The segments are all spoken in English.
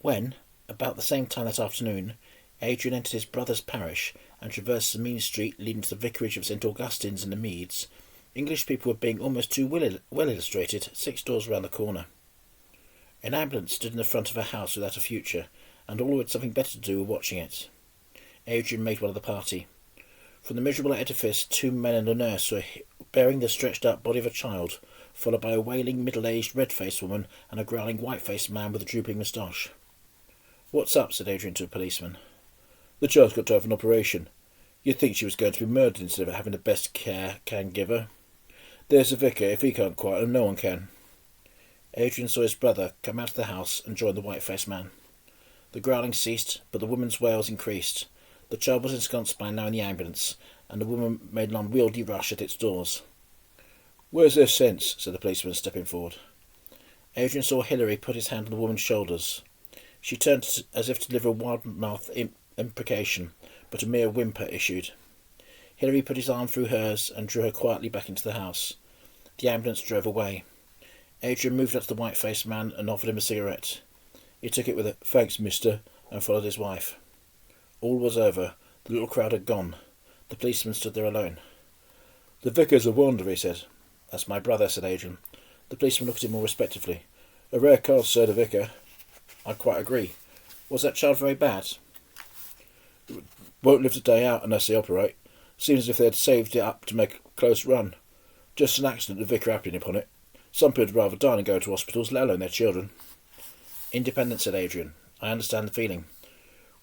When, about the same time that afternoon, Adrian entered his brother's parish and traversed the mean street leading to the vicarage of St Augustine's in the Meads, English people were being almost too well illustrated 6 doors round the corner. An ambulance stood in the front of a house without a future, and all who had something better to do were watching it. Adrian made one of the party. From the miserable edifice, 2 men and a nurse were bearing the stretched-out body of a child, followed by a wailing, middle-aged, red-faced woman and a growling, white-faced man with a drooping moustache. "What's up?" said Adrian to a policeman. "The child's got to have an operation. You'd think she was going to be murdered instead of having the best care can give her. There's the vicar. If he can't quiet her, no one can." Adrian saw his brother come out of the house and join the white-faced man. The growling ceased, but the woman's wails increased. The child was ensconced by now in the ambulance, and the woman made an unwieldy rush at its doors. "Where's their sense?" said the policeman, stepping forward. Adrian saw Hilary put his hand on the woman's shoulders. She turned as if to deliver a wild-mouthed imprecation, but a mere whimper issued. Hilary put his arm through hers and drew her quietly back into the house. The ambulance drove away. Adrian moved up to the white-faced man and offered him a cigarette. He took it with a "Thanks, mister," and followed his wife. All was over. The little crowd had gone. The policeman stood there alone. "The vicar's a wonder," he said. "That's my brother," said Adrian. The policeman looked at him more respectfully. "A rare card, sir, the vicar." "I quite agree. Was that child very bad?" "Won't live the day out unless they operate. Seems as if they had saved it up to make a close run. Just an accident, the vicar happening upon it. Some people would rather die than go to hospitals, let alone their children." "Independent," said Adrian. "I understand the feeling."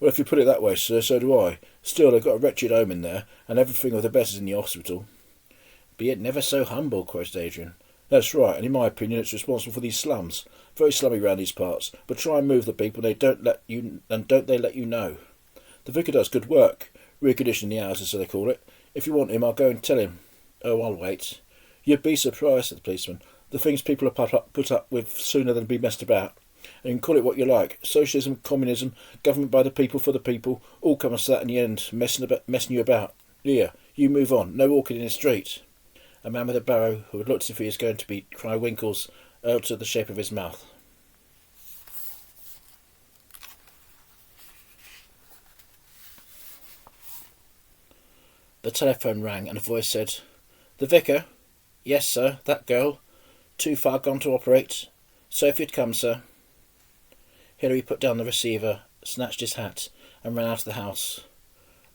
"Well, if you put it that way, sir, so do I. Still, they've got a wretched home in there, and everything of the best is in the hospital." "Be it never so humble," quoted Adrian. "That's right, and in my opinion it's responsible for these slums. Very slummy round these parts, but try and move the people, and don't they let you know. The vicar does good work, reconditioning the houses, so they call it. If you want him, I'll go and tell him." "Oh, I'll wait." "You'd be surprised," said the policeman. "The things people are put up with sooner than be messed about. And you can call it what you like. Socialism, communism, government by the people for the people, all comes to that in the end, messing you about. Here, you move on. No walking in the street." A man with a barrow, who had looked as if he was going to be cry winkles, altered the shape of his mouth. The telephone rang, and a voice said, "The vicar?" "Yes, sir, that girl. Too far gone to operate. So if you'd come, sir." Hilary put down the receiver, snatched his hat, and ran out of the house.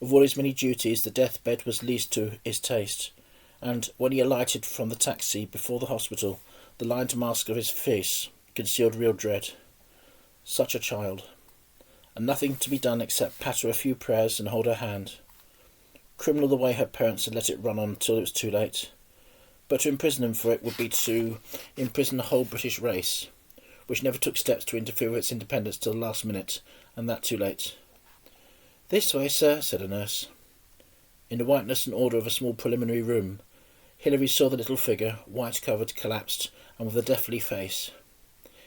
Of all his many duties, the deathbed was least to his taste, and when he alighted from the taxi before the hospital, the lined mask of his face concealed real dread. Such a child, and nothing to be done except patter a few prayers and hold her hand. Criminal the way her parents had let it run on till it was too late. But to imprison them for it would be to imprison the whole British race, which never took steps to interfere with its independence till the last minute, and that too late. "This way, sir," said a nurse. In the whiteness and order of a small preliminary room, Hilary saw the little figure, white-covered, collapsed, and with a deathly face.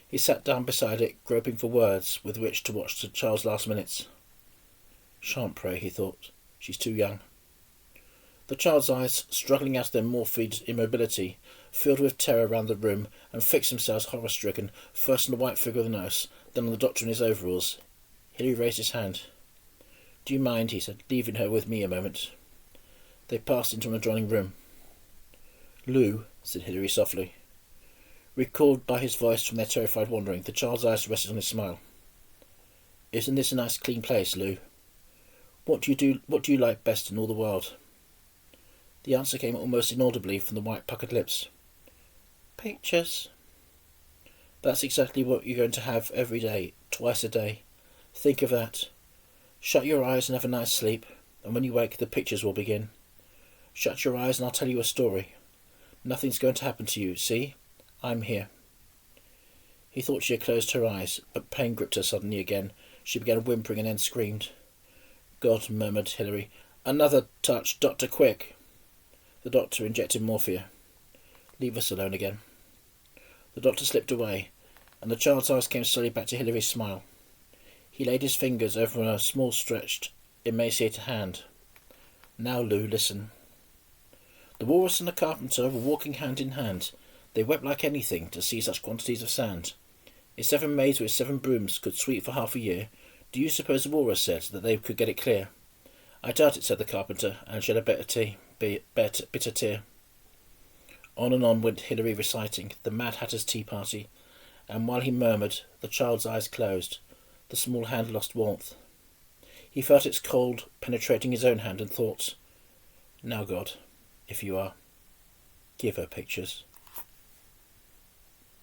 He sat down beside it, groping for words with which to watch the child's last minutes. "Shan't pray," he thought. "She's too young." The child's eyes, struggling out of their morphied immobility, filled with terror round the room, and fixed themselves horror-stricken, first on the white figure of the nurse, then on the doctor in his overalls. Hilary raised his hand. "Do you mind," he said, "leaving her with me a moment?" They passed into an adjoining room. "Lou," said Hilary softly. Recalled by his voice from their terrified wandering, the child's eyes rested on his smile. "Isn't this a nice clean place, Lou? What do you like best in all the world?" The answer came almost inaudibly from the white puckered lips. "Pictures." "That's exactly what you're going to have every day, twice a day. Think of that. Shut your eyes and have a nice sleep, and when you wake the pictures will begin. Shut your eyes and I'll tell you a story. Nothing's going to happen to you, see? I'm here." He thought she had closed her eyes, but pain gripped her suddenly again. She began whimpering and then screamed. "God," murmured Hilary. "Another touch, doctor, quick." The doctor injected morphia. "Leave us alone again." The doctor slipped away, and the child's eyes came slowly back to Hilary's smile. He laid his fingers over a small, stretched, emaciated hand. "Now, Lou, listen." The walrus and the carpenter were walking hand in hand. They wept like anything to see such quantities of sand. If 7 maids with 7 brooms could sweep for half a year, do you suppose Aurora said that they could get it clear? I doubt it, said the carpenter, and shed a bitter tear. On and on went Hilary reciting the Mad Hatter's Tea Party, and while he murmured, the child's eyes closed, the small hand lost warmth. He felt its cold penetrating his own hand and thought, now God, if you are, give her pictures.